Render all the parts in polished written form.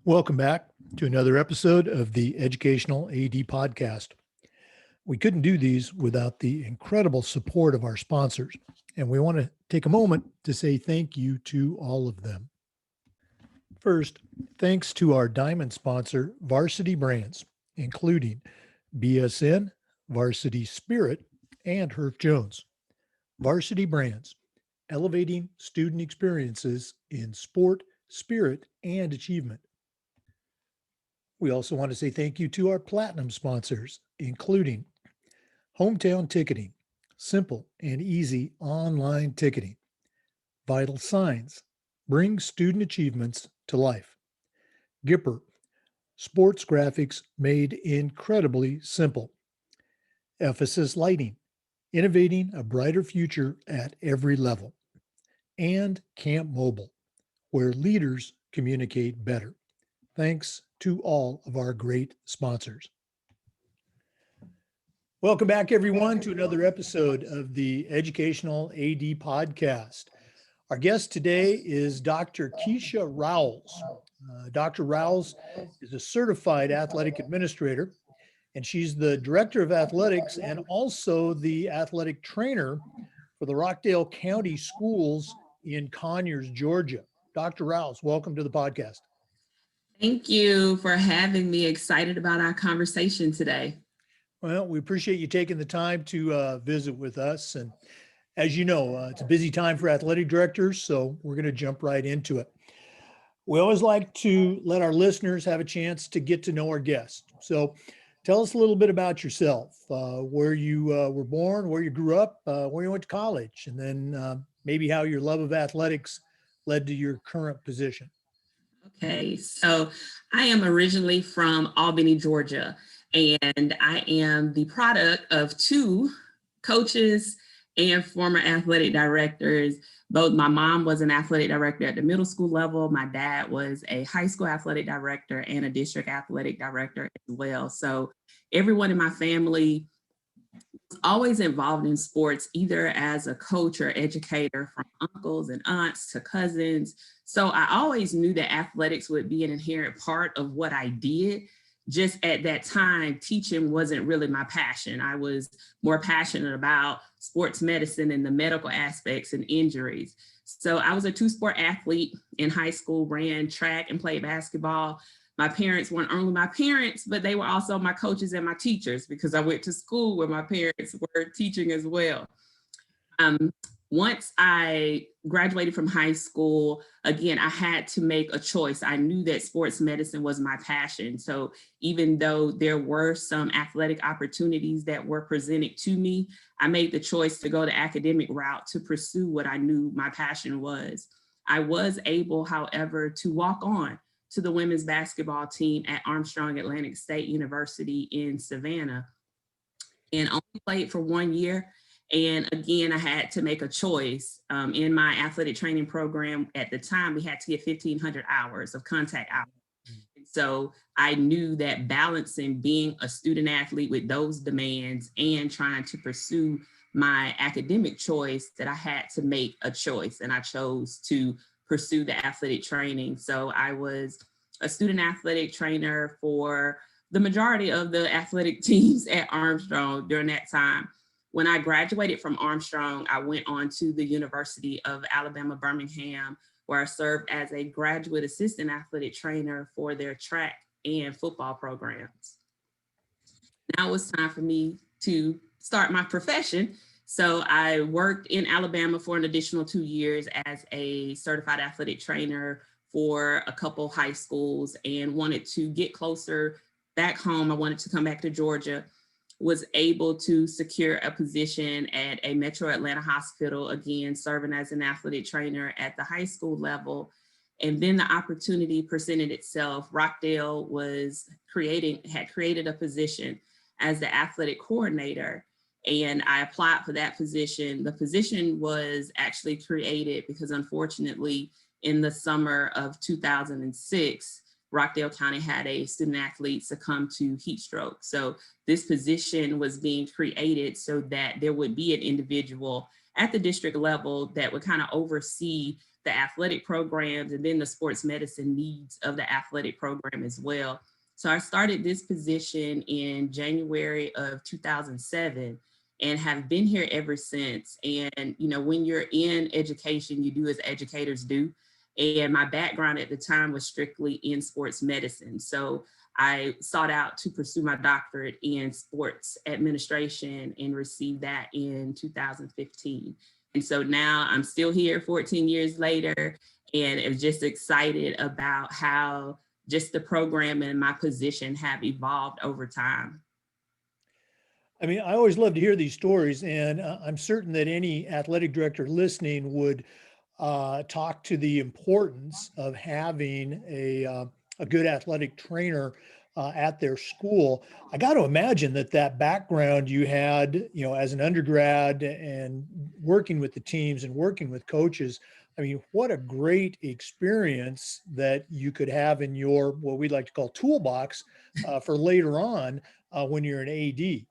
Welcome back to another episode of the Educational AD Podcast. We couldn't do these without the incredible support of our sponsors, and we want to take a moment to say thank you to all of them. First, thanks to our diamond sponsor, Varsity Brands, including BSN, Varsity Spirit, and Herff Jones. Varsity Brands, elevating student experiences in sport, spirit, and achievement. We also want to say thank you to our platinum sponsors, including Hometown Ticketing, simple and easy online ticketing. Vital Signs, bring student achievements to life. Gipper, sports graphics made incredibly simple. Ephesus Lighting, innovating a brighter future at every level. And Camp Mobile, where leaders communicate better. Thanks to all of our great sponsors. Welcome back, everyone, to another episode of the Educational AD Podcast. Our guest today is Dr. Kechia Rowles. Dr. Rowles is a certified athletic administrator, and she's the director of athletics and also the athletic trainer for the Rockdale County Schools in Conyers, Georgia. Dr. Rowles, welcome to the podcast. Thank you for having me. Excited about our conversation today. Well, we appreciate you taking the time to visit with us. And as you know, it's a busy time for athletic directors, so we're going to jump right into it. We always like to let our listeners have a chance to get to know our guests. So tell us a little bit about yourself, where you were born, where you grew up, where you went to college, and then maybe how your love of athletics led to your current position. Okay, so I am originally from Albany, Georgia, and I am the product of two coaches and former athletic directors. Both my mom was an athletic director at the middle school level. My dad was a high school athletic director and a district athletic director as well. So everyone in my family was always involved in sports, either as a coach or educator, from uncles and aunts to cousins. So I always knew that athletics would be an inherent part of what I did. Just at that time, teaching wasn't really my passion. I was more passionate about sports medicine and the medical aspects and injuries. So I was a two-sport athlete in high school, ran track and played basketball. My parents weren't only my parents, but they were also my coaches and my teachers, because I went to school where my parents were teaching as well. Once I graduated from high school, again, I had to make a choice. I knew that sports medicine was my passion. So even though there were some athletic opportunities that were presented to me, I made the choice to go the academic route to pursue what I knew my passion was. I was able, however, to walk on to the women's basketball team at Armstrong Atlantic State University in Savannah, and only played for 1 year. And again, I had to make a choice. In my athletic training program at the time, we had to get 1,500 hours of contact hours. And so I knew that balancing being a student athlete with those demands and trying to pursue my academic choice, that I had to make a choice, and I chose to pursue the athletic training. So I was a student athletic trainer for the majority of the athletic teams at Armstrong during that time. When I graduated from Armstrong, I went on to the University of Alabama, Birmingham, where I served as a graduate assistant athletic trainer for their track and football programs. Now it's time for me to start my profession. So I worked in Alabama for an additional 2 years as a certified athletic trainer for a couple high schools, and wanted to get closer back home. I wanted to come back to Georgia. Was able to secure a position at a Metro Atlanta hospital, again, serving as an athletic trainer at the high school level. And then the opportunity presented itself. Rockdale had created a position as the athletic coordinator, and I applied for that position. The position was actually created because, unfortunately, in the summer of 2006, Rockdale County had a student athlete succumb to heat stroke. So this position was being created so that there would be an individual at the district level that would kind of oversee the athletic programs and then the sports medicine needs of the athletic program as well. So I started this position in January of 2007 and have been here ever since. And, when you're in education, you do as educators do. And my background at the time was strictly in sports medicine. So I sought out to pursue my doctorate in sports administration and received that in 2015. And so now I'm still here 14 years later and am just excited about how just the program and my position have evolved over time. I mean, I always love to hear these stories, and I'm certain that any athletic director listening would talk to the importance of having a good athletic trainer at their school. I got to imagine that that background you had, as an undergrad and working with the teams and working with coaches. I mean, what a great experience that you could have in your, what we'd like to call toolbox for later on when you're an AD.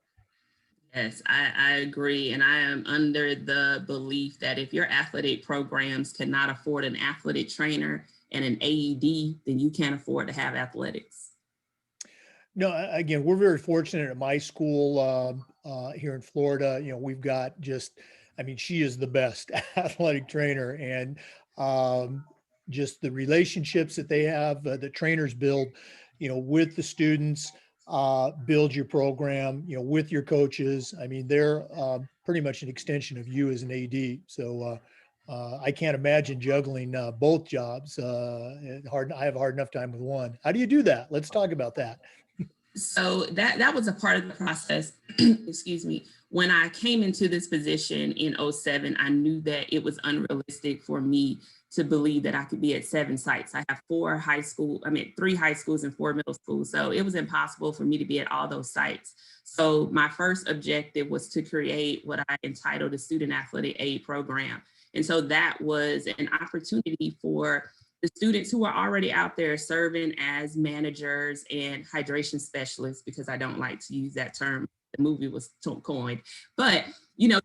Yes, I agree. And I am under the belief that if your athletic programs cannot afford an athletic trainer and an AED, then you can't afford to have athletics. No, again, we're very fortunate at my school here in Florida. We've got just, I mean, she is the best athletic trainer, and just the relationships that they have, the trainers build, with the students, build your program, with your coaches. I mean, they're pretty much an extension of you as an AD. So I can't imagine juggling both jobs. I have a hard enough time with one. How do you do that? Let's talk about that. So that was a part of the process. Excuse me. When I came into this position in '07, I knew that it was unrealistic for me to believe that I could be at 7 sites. I have 3 high schools and 4 middle schools. So it was impossible for me to be at all those sites. So my first objective was to create what I entitled a student athletic aid program. And so that was an opportunity for the students who are already out there serving as managers and hydration specialists, because I don't like to use that term. The movie was coined, but out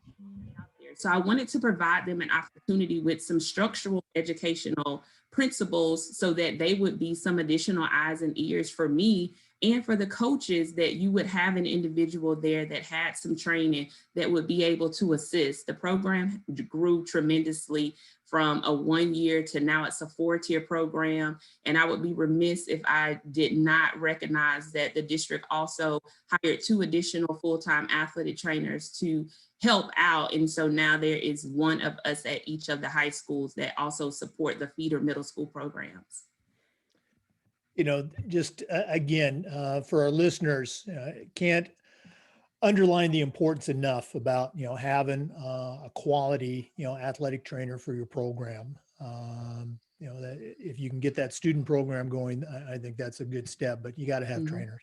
there. So I wanted to provide them an opportunity with some structural educational principles so that they would be some additional eyes and ears for me and for the coaches, that you would have an individual there that had some training that would be able to assist. The program grew tremendously from a 1-year to now it's a 4-tier program. And I would be remiss if I did not recognize that the district also hired 2 additional full-time athletic trainers to help out. And so now there is one of us at each of the high schools that also support the feeder middle school programs. Just again, for our listeners, can't underline the importance enough about, having a quality, athletic trainer for your program. That if you can get that student program going, I think that's a good step, but you got to have trainers.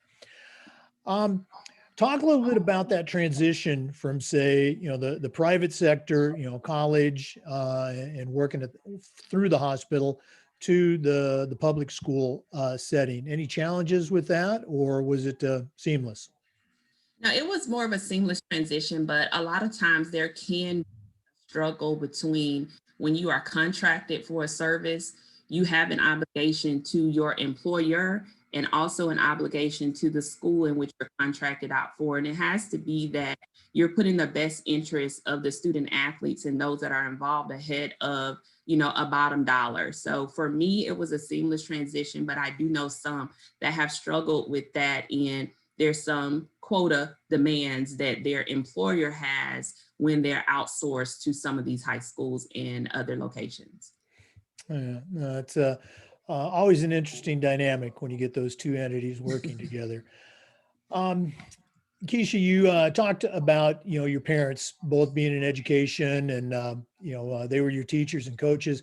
Talk a little bit about that transition from, say, the private sector, college, and working through the hospital to the public school setting. Any challenges with that, or was it seamless? Now, it was more of a seamless transition, but a lot of times there can be a struggle between when you are contracted for a service, you have an obligation to your employer and also an obligation to the school in which you're contracted out for. And it has to be that you're putting the best interest of the student athletes and those that are involved ahead of, a bottom dollar. So for me, it was a seamless transition, but I do know some that have struggled with that. And there's some quota demands that their employer has when they're outsourced to some of these high schools and other locations. Yeah, no, it's always an interesting dynamic when you get those two entities working together. Um, Kechia, you talked about, your parents both being in education, and, they were your teachers and coaches.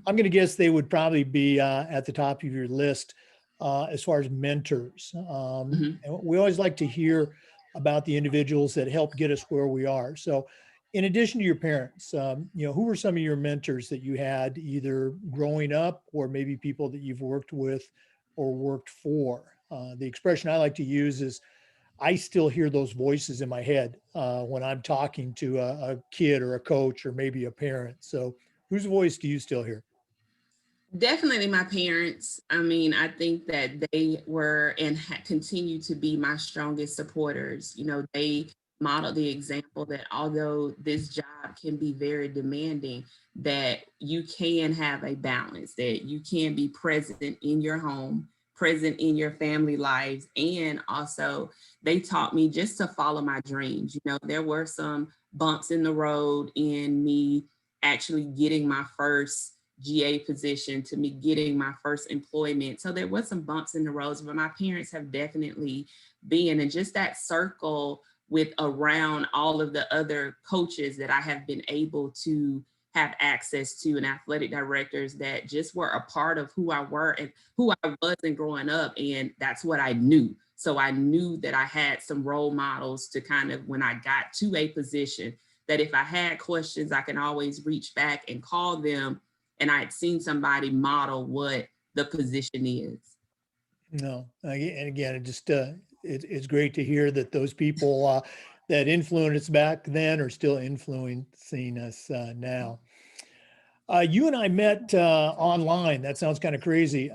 I'm going to guess they would probably be at the top of your list as far as mentors. Mhm. And we always like to hear about the individuals that help get us where we are. So in addition to your parents, who were some of your mentors that you had either growing up or maybe people that you've worked with or worked for? The expression I like to use is, I still hear those voices in my head when I'm talking to a kid or a coach or maybe a parent. So whose voice do you still hear? Definitely my parents. I mean, I think that they were and continue to be my strongest supporters. You know, they modeled the example that although this job can be very demanding, that you can have a balance, that you can be present in your home, present in your family lives. And also, they taught me just to follow my dreams. You know, there were some bumps in the road in me actually getting my first GA position, to me getting my first employment. So there was some bumps in the roads, but my parents have definitely been, and just that circle with around all of the other coaches that I have been able to have access to, and athletic directors that just were a part of who I were and who I was in growing up. And that's what I knew. So I knew that I had some role models to kind of, when I got to a position, that if I had questions, I can always reach back and call them, and I had seen somebody model what the position is. No, and again, it's great to hear that those people that influenced back then are still influencing us now. You and I met online. That sounds kind of crazy.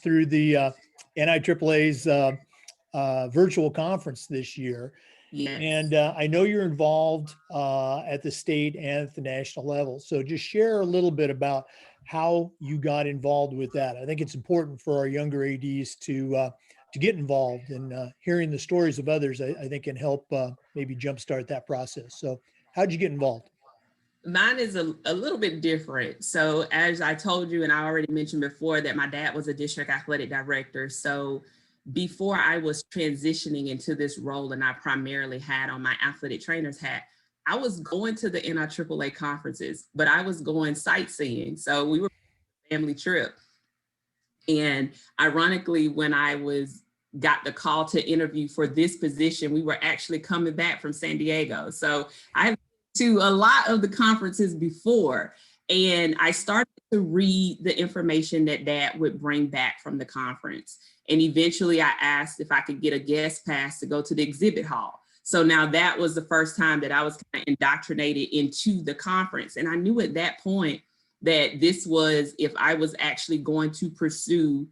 Through the NIAAA's virtual conference this year. Yes. And I know you're involved at the state and at the national level. So just share a little bit about how you got involved with that. I think it's important for our younger ADs to get involved, and hearing the stories of others, I think can help maybe jumpstart that process. So how'd you get involved? Mine is a little bit different. So, as I told you, and I already mentioned before, that my dad was a district athletic director. So, before I was transitioning into this role, and I primarily had on my athletic trainer's hat, I was going to the NIAAA conferences, but I was going sightseeing. So, we were a family trip. And ironically, when I was got the call to interview for this position, we were actually coming back from San Diego. So I've been to a lot of the conferences before, and I started to read the information that Dad would bring back from the conference. And eventually I asked if I could get a guest pass to go to the exhibit hall. So now that was the first time that I was kind of indoctrinated into the conference. And I knew at that point that this was, if I was actually going to pursue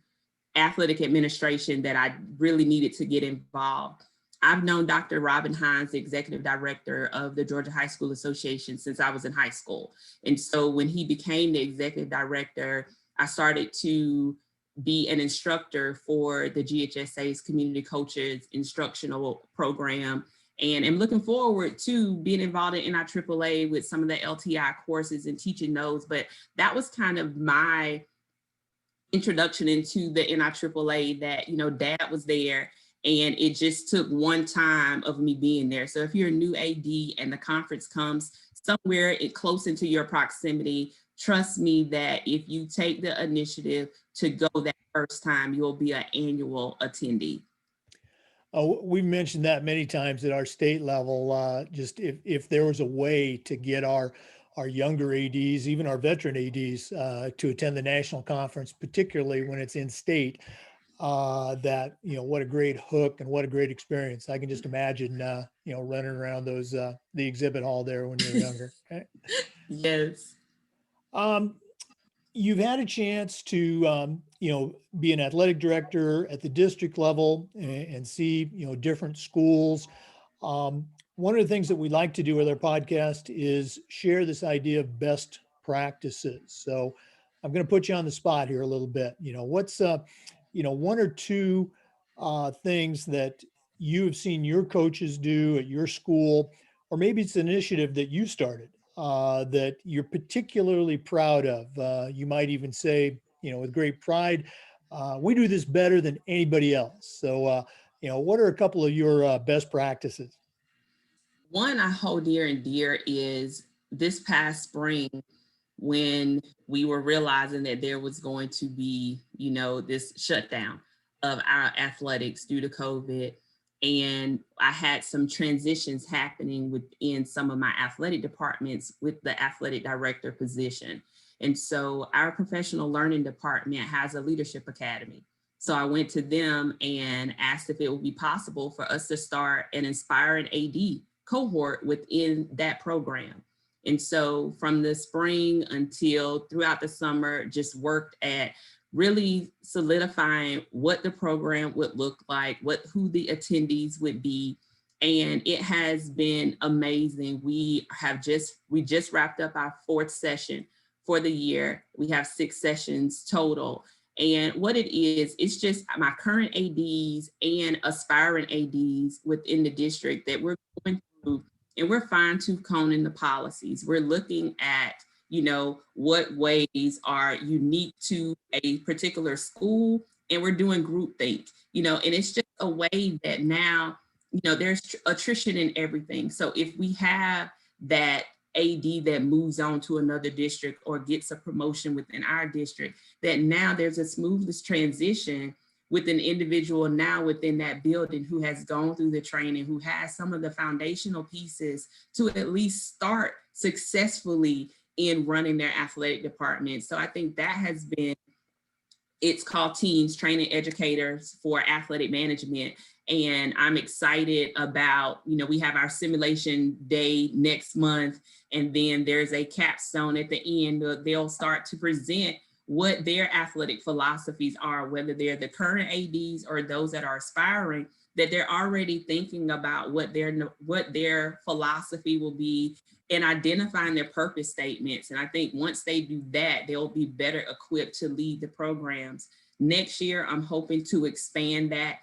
athletic administration, that I really needed to get involved. I've known Dr. Robin Hines, the executive director of the Georgia High School Association, since I was in high school. And so when he became the executive director, I started to be an instructor for the GHSA's Community Coaches Instructional Program. And I'm looking forward to being involved in NIAAA with some of the LTI courses and teaching those. But that was kind of my introduction into the NIAAA, that, you know, Dad was there, and it just took one time of me being there. So if you're a new AD and the conference comes somewhere close into your proximity, trust me that if you take the initiative to go that first time, you'll be an annual attendee. We've mentioned that many times at our state level. Just if there was a way to get our younger ADs, even our veteran ADs, to attend the national conference, particularly when it's in state, that, you know, what a great hook and what a great experience. I can just imagine, you know, running around those the exhibit hall there when you're younger. Okay. Yes. Um, you've had a chance to you know, be an athletic director at the district level and see, you know, different schools. um, One of the things that we like to do with our podcast is share this idea of best practices. So I'm going to put you on the spot here a little bit. You know, what's you know, one or two things that you have seen your coaches do at your school, or maybe it's an initiative that you started that you're particularly proud of. You might even say, you know, with great pride, we do this better than anybody else. So, you know, what are a couple of your best practices? One I hold dear and dear is this past spring, when we were realizing that there was going to be, you know, this shutdown of our athletics due to COVID. And I had some transitions happening within some of my athletic departments with the athletic director position. And so our professional learning department has a leadership academy. So I went to them and asked if it would be possible for us to start an Inspiring AD cohort within that program. And so from the spring until throughout the summer, just worked at really solidifying what the program would look like, who the attendees would be. And it has been amazing. We just wrapped up our 4th session for the year. We have 6 sessions total. And what it is, it's just my current ADs and aspiring ADs within the district that we're going through, and we're fine-tooth combing the policies. We're looking at, what ways are unique to a particular school, and we're doing groupthink, and it's just a way that now, there's attrition in everything. So if we have that AD that moves on to another district or gets a promotion within our district, that now there's a smoothest transition with an individual now within that building who has gone through the training, who has some of the foundational pieces to at least start successfully in running their athletic department. So I think that has been, it's called Teams Training Educators for Athletic Management. And I'm excited about, we have our simulation day next month, and then there's a capstone at the end. They'll start to present what their athletic philosophies are, whether they're the current ADs or those that are aspiring, that they're already thinking about what their philosophy will be and identifying their purpose statements. And I think once they do that, they'll be better equipped to lead the programs. Next year, I'm hoping to expand that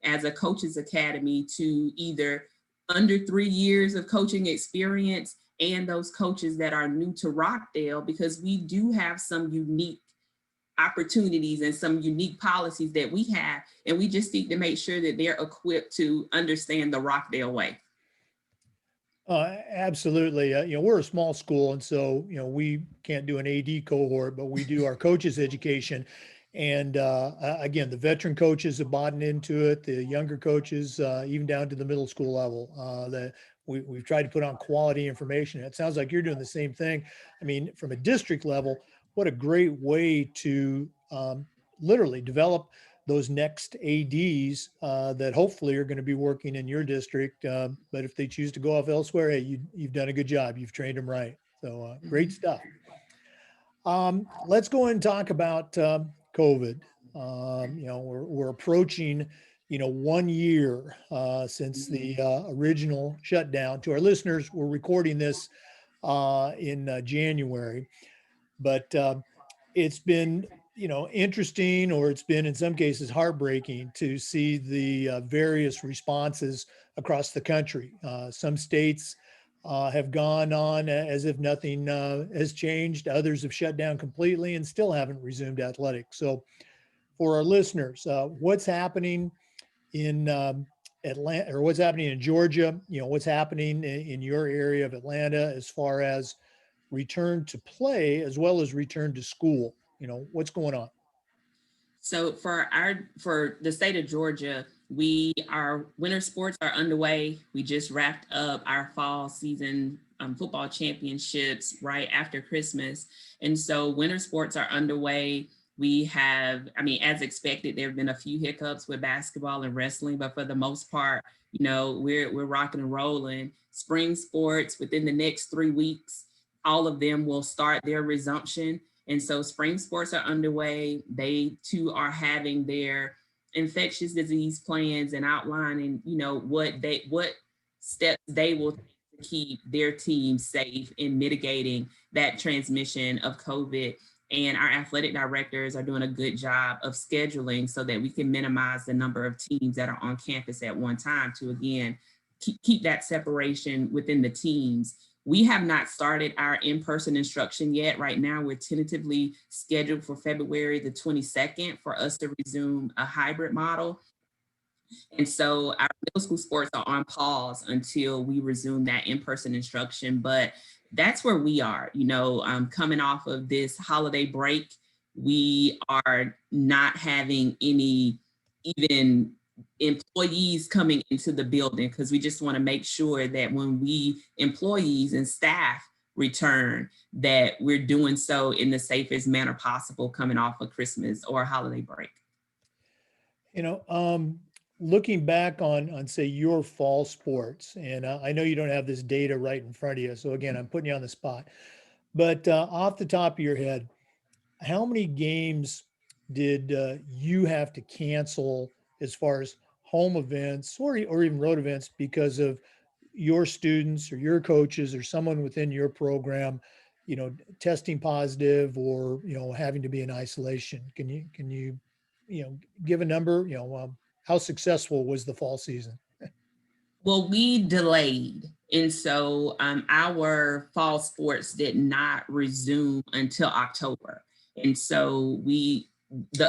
as a coaches academy to either under 3 years of coaching experience and those coaches that are new to Rockdale, because we do have some unique opportunities and some unique policies that we have, and we just need to make sure that they're equipped to understand the Rockdale way. Absolutely. We're a small school, and so, we can't do an AD cohort, but we do our coaches education. And again, the veteran coaches have bought into it, the younger coaches, even down to the middle school level, we've tried to put on quality information. It sounds like you're doing the same thing. I mean, from a district level, what a great way to literally develop those next ADs that hopefully are going to be working in your district. But if they choose to go off elsewhere, hey, you've done a good job. You've trained them right. So great stuff. Let's go and talk about COVID. We're approaching, 1 year since the original shutdown. To our listeners, we're recording this in January, but it's been, interesting, or it's been in some cases heartbreaking to see the various responses across the country. Some states have gone on as if nothing has changed. Others have shut down completely and still haven't resumed athletics. So for our listeners, what's happening in Atlanta, or what's happening in Georgia, what's happening in your area of Atlanta as far as return to play as well as return to school? What's going on? So for the state of Georgia, our winter sports are underway. We just wrapped up our fall season football championships right after Christmas. And so winter sports are underway. We have, as expected, there have been a few hiccups with basketball and wrestling, but for the most part, we're rocking and rolling. Spring sports within the next 3 weeks, all of them will start their resumption. And so spring sports are underway. They too are having their infectious disease plans and outlining, what steps they will take to keep their team safe in mitigating that transmission of COVID. And our athletic directors are doing a good job of scheduling so that we can minimize the number of teams that are on campus at one time to, again, keep that separation within the teams. We have not started our in-person instruction yet. Right now, we're tentatively scheduled for February the 22nd for us to resume a hybrid model. And so our middle school sports are on pause until we resume that in-person instruction. But that's where we are, coming off of this holiday break. We are not having any even employees coming into the building, because we just want to make sure that when employees and staff return, that we're doing so in the safest manner possible coming off of Christmas or holiday break. looking back on say your fall sports, and I know you don't have this data right in front of you. So again, I'm putting you on the spot, but off the top of your head, how many games did you have to cancel as far as home events or even road events because of your students or your coaches or someone within your program, testing positive or, having to be in isolation? Can you, give a number, how successful was the fall season? Well, we delayed. And so our fall sports did not resume until October. And so the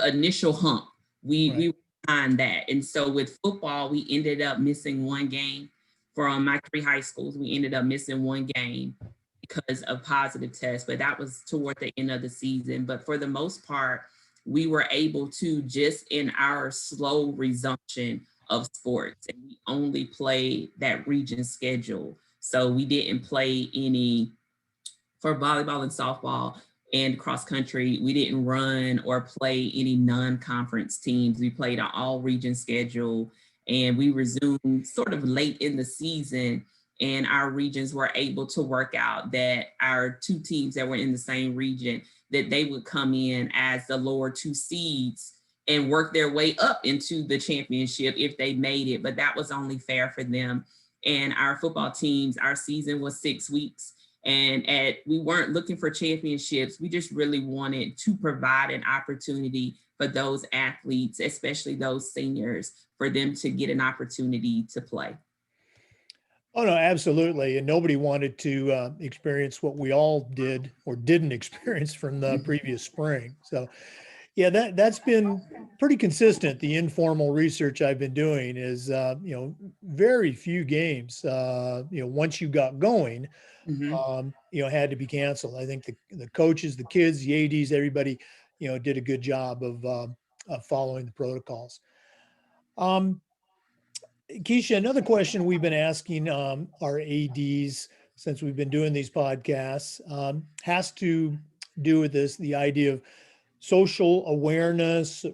initial hump, we Right. were behind that. And so with football, we ended up missing one game from my three high schools. We ended up missing one game because of positive tests, but that was toward the end of the season. But for the most part, we were able to, just in our slow resumption of sports, and we only played that region schedule. So we didn't play any for volleyball and softball and cross country. We didn't run or play any non-conference teams. We played an all region schedule, and we resumed sort of late in the season, and our regions were able to work out that our two teams that were in the same region, that they would come in as the lower two seeds and work their way up into the championship if they made it. But that was only fair for them. And our football teams, our season was 6 weeks. And we weren't looking for championships. We just really wanted to provide an opportunity for those athletes, especially those seniors, for them to get an opportunity to play. Oh no, absolutely. And nobody wanted to experience what we all did or didn't experience from the previous spring. So yeah, that's been pretty consistent. The informal research I've been doing is, very few games, once you got going, Mhm. had to be canceled. I think the coaches, the kids, the ADs, everybody, did a good job of following the protocols. Um, Keisha, another question we've been asking our ADs since we've been doing these podcasts has to do with the idea of social awareness,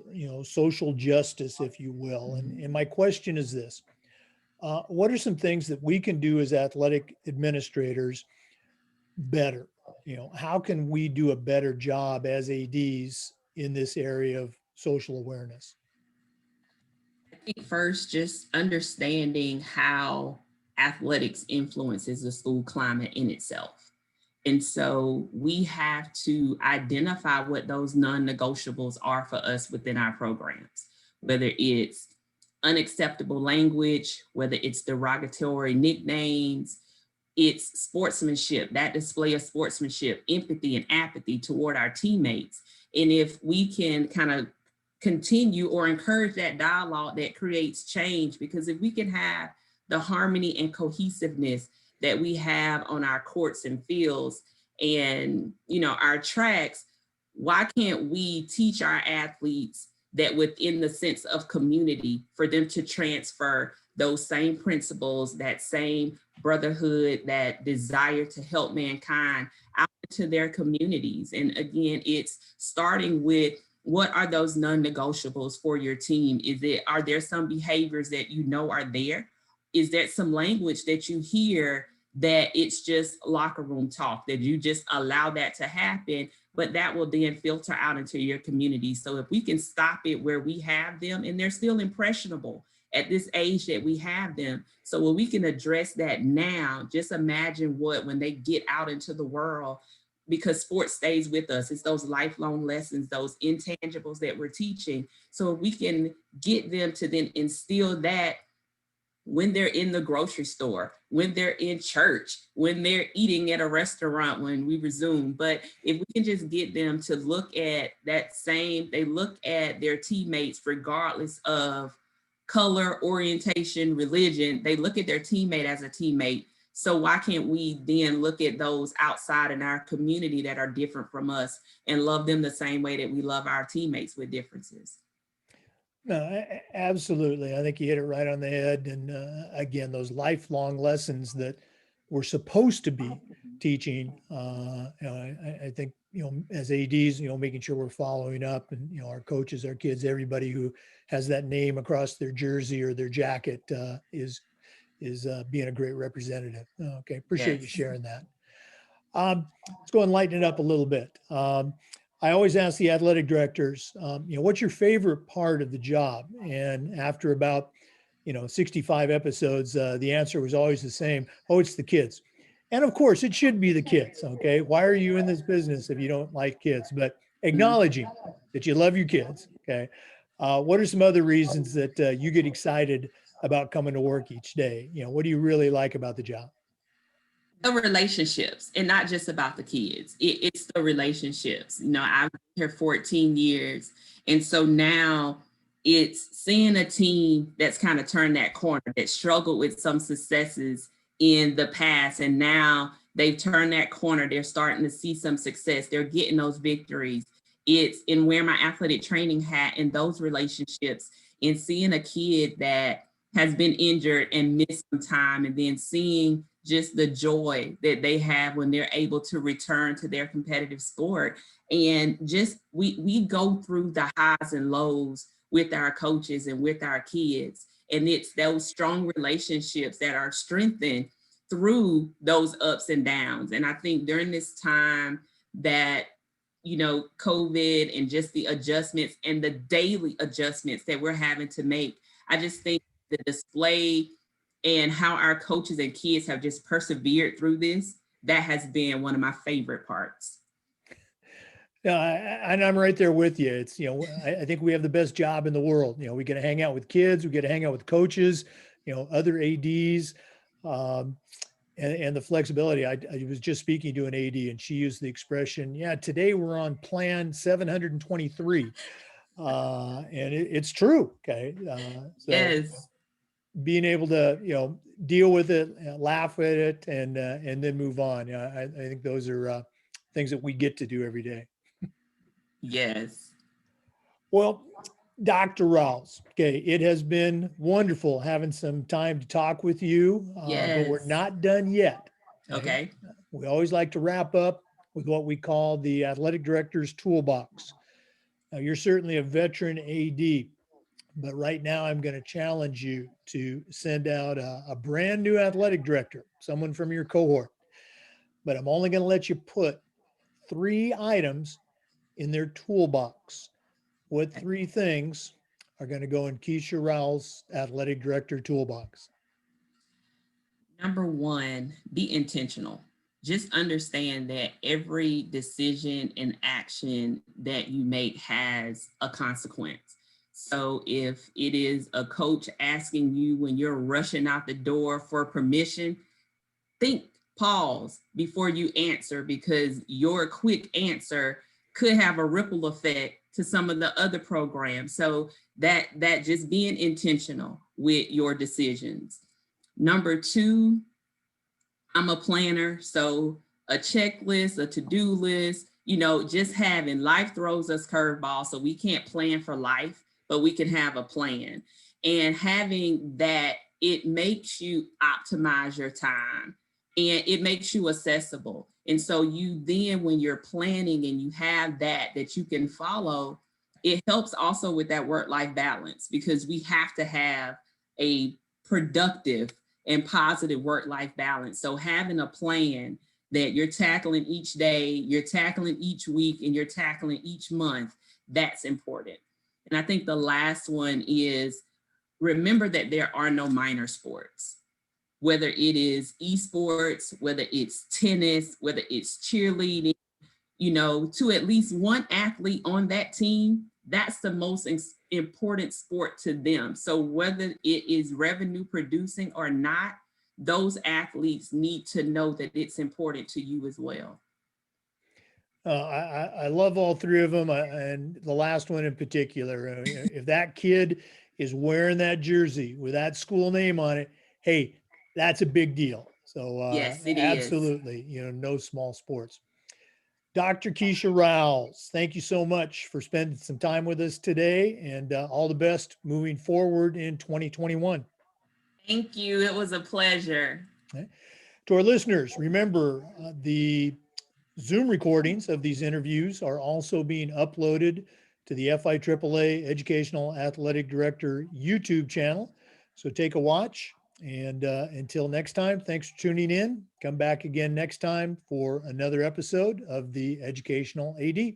social justice, if you will. And my question is this: what are some things that we can do as athletic administrators better? How can we do a better job as ADs in this area of social awareness? I think first, just understanding how athletics influences the school climate in itself. And so we have to identify what those non-negotiables are for us within our programs, whether it's unacceptable language, whether it's derogatory nicknames, it's sportsmanship, that display of sportsmanship, empathy and apathy toward our teammates. And if we can kind of continue or encourage that dialogue, that creates change, because if we can have the harmony and cohesiveness that we have on our courts and fields and our tracks, why can't we teach our athletes that within the sense of community, for them to transfer those same principles, that same brotherhood, that desire to help mankind out into their communities? And again, it's starting with, what are those non-negotiables for your team? Are there some behaviors that are there? Is there some language that you hear that it's just locker room talk, that you just allow that to happen, but that will then filter out into your community? So if we can stop it where we have them, and they're still impressionable at this age that we have them, so when we can address that now, just imagine when they get out into the world, because sports stays with us. It's those lifelong lessons, those intangibles that we're teaching. So we can get them to then instill that when they're in the grocery store, when they're in church, when they're eating at a restaurant, when we resume. But if we can just get them to look at they look at their teammates regardless of color, orientation, religion, they look at their teammate as a teammate. So why can't we then look at those outside in our community that are different from us and love them the same way that we love our teammates with differences? No, absolutely. I think you hit it right on the head. And again, those lifelong lessons that we're supposed to be teaching, I think as ADs, making sure we're following up, and, our coaches, our kids, everybody who has that name across their jersey or their jacket is being a great representative. Okay. Appreciate you Yes. sharing that. Let's go and lighten it up a little bit. I always ask the athletic directors, what's your favorite part of the job? And after about, 65 episodes, the answer was always the same. Oh, it's the kids. And of course, it should be the kids. Okay. Why are you in this business if you don't like kids? But acknowledging that you love your kids. Okay. What are some other reasons that you get excited about coming to work each day? What do you really like about the job? The relationships, and not just about the kids. It's the relationships. I've been here 14 years. And so now it's seeing a team that's kind of turned that corner, that struggled with some successes in the past. And now they've turned that corner. They're starting to see some success. They're getting those victories. It's in wearing my athletic training hat in those relationships, and seeing a kid that has been injured and missed some time, and then seeing just the joy that they have when they're able to return to their competitive sport. And just we go through the highs and lows with our coaches and with our kids. And it's those strong relationships that are strengthened through those ups and downs. And I think during this time that, COVID and just the adjustments and the daily adjustments that we're having to make, I just think the display and how our coaches and kids have just persevered through this, that has been one of my favorite parts. Yeah, and I'm right there with you. It's, I think we have the best job in the world. We get to hang out with kids, we get to hang out with coaches, other ADs, and the flexibility. I was just speaking to an AD, and she used the expression, yeah, today we're on plan 723. And it's true. Okay. So Yes. being able to, deal with it, laugh at it, and then move on. I think those are things that we get to do every day. Yes. Well, Dr. Rowles, okay, it has been wonderful having some time to talk with you, but we're Yes. not done yet. Okay. We always like to wrap up with what we call the athletic director's toolbox. Now, you're certainly a veteran AD, but right now I'm going to challenge you to send out a brand new athletic director, someone from your cohort, but I'm only going to let you put 3 items in their toolbox. What 3 things are going to go in Kechia Rowles' athletic director toolbox? Number one, be intentional. Just understand that every decision and action that you make has a consequence. So if it is a coach asking you when you're rushing out the door for permission, think, pause before you answer, because your quick answer could have a ripple effect to some of the other programs. So that just being intentional with your decisions. Number two, I'm a planner, so a checklist, a to-do list, just having, life throws us curveballs, so we can't plan for life, but we can have a plan. And having that, it makes you optimize your time, and it makes you accessible. And so you then, when you're planning and you have that you can follow, it helps also with that work-life balance, because we have to have a productive and positive work-life balance. So having a plan that you're tackling each day, you're tackling each week, and you're tackling each month, that's important. And I think the last one is, remember that there are no minor sports. Whether it is esports, whether it's tennis, whether it's cheerleading, to at least one athlete on that team, that's the most important sport to them. So whether it is revenue producing or not, those athletes need to know that it's important to you as well. I love all 3 of them, and the last one in particular. If that kid is wearing that jersey with that school name on it, hey, that's a big deal. So Yes, it is. absolutely, no small sports. Dr. Kechia Rowles, thank you so much for spending some time with us today, and all the best moving forward in 2021. Thank you. It was a pleasure. Okay. To our listeners, remember the Zoom recordings of these interviews are also being uploaded to the FIAAA Educational Athletic Director YouTube channel. So take a watch. And until next time, thanks for tuning in. Come back again next time for another episode of the Educational AD.